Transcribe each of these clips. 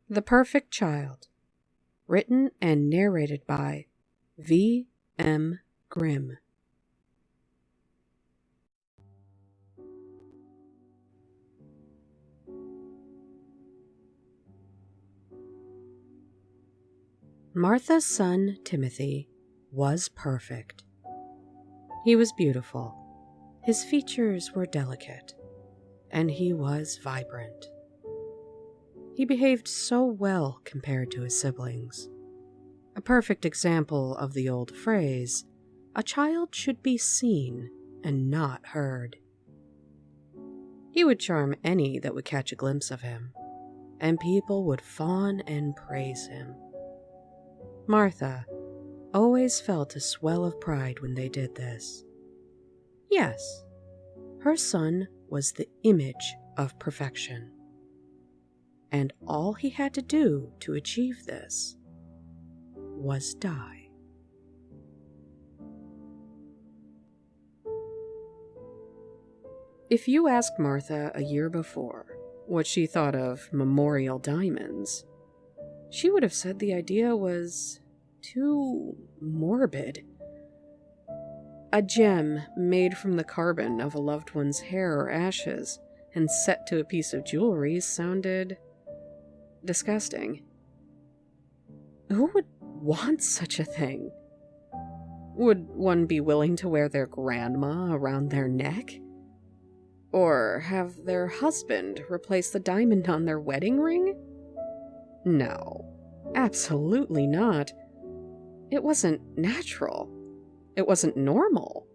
The Perfect Child, written and narrated by V.M. Grimm. Martha's son, Timothy, was perfect. He was beautiful, his features were delicate, and he was vibrant. He behaved so well compared to his siblings. A perfect example of the old phrase, "A child should be seen and not heard." He would charm any that would catch a glimpse of him, and people would fawn and praise him. Martha always felt a swell of pride when they did this. Yes, her son was the image of perfection. And all he had to do to achieve this was die. If you asked Martha a year before what she thought of memorial diamonds, she would have said the idea was too morbid. A gem made from the carbon of a loved one's hair or ashes and set to a piece of jewelry sounded disgusting. Who would want such a thing? Would one be willing to wear their grandma around their neck? Or have their husband replace the diamond on their wedding ring? No, absolutely not. It wasn't natural. It wasn't normal.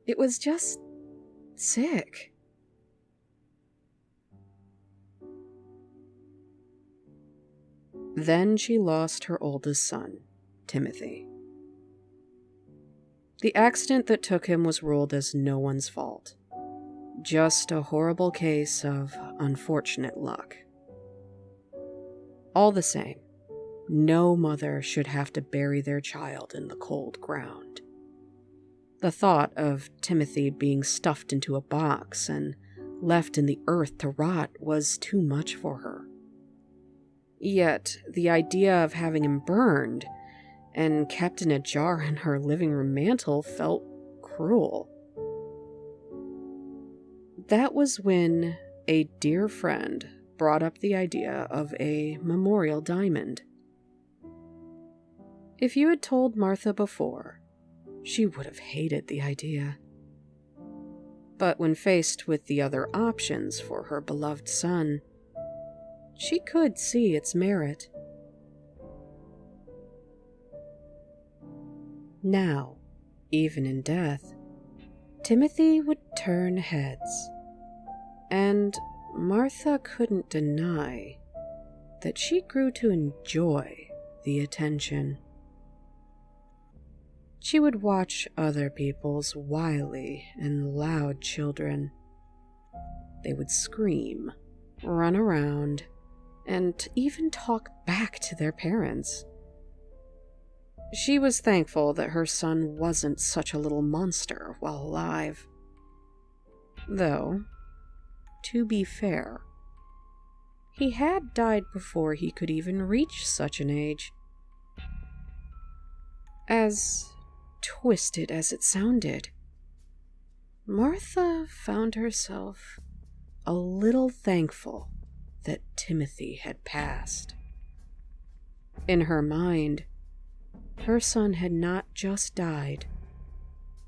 It was just sick. Then she lost her oldest son, Timothy. The accident that took him was ruled as no one's fault. Just a horrible case of unfortunate luck. All the same, no mother should have to bury their child in the cold ground. The thought of Timothy being stuffed into a box and left in the earth to rot was too much for her. Yet, the idea of having him burned and kept in a jar in her living room mantel felt cruel. That was when a dear friend brought up the idea of a memorial diamond. If you had told Martha before, she would have hated the idea. But when faced with the other options for her beloved son, she could see its merit. Now, even in death, Timothy would turn heads, and Martha couldn't deny that she grew to enjoy the attention. She would watch other people's wily and loud children. They would scream, run around, and even talk back to their parents. She was thankful that her son wasn't such a little monster while alive. Though, to be fair, he had died before he could even reach such an age. As twisted as it sounded, Martha found herself a little thankful that Timothy had passed. In her mind, her son had not just died,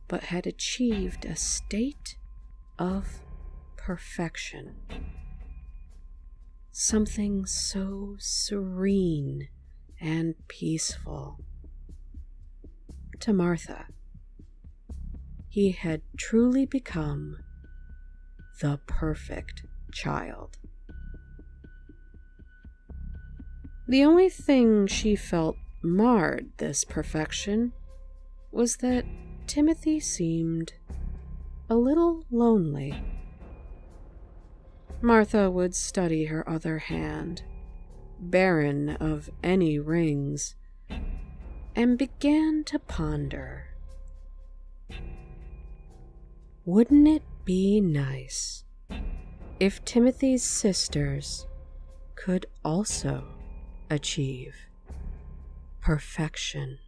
but had achieved a state of perfection. Something so serene and peaceful. To Martha, he had truly become the perfect child. The only thing she felt marred this perfection was that Timothy seemed a little lonely. Martha would study her other hand, barren of any rings, and began to ponder. Wouldn't it be nice if Timothy's sisters could also achieve perfection.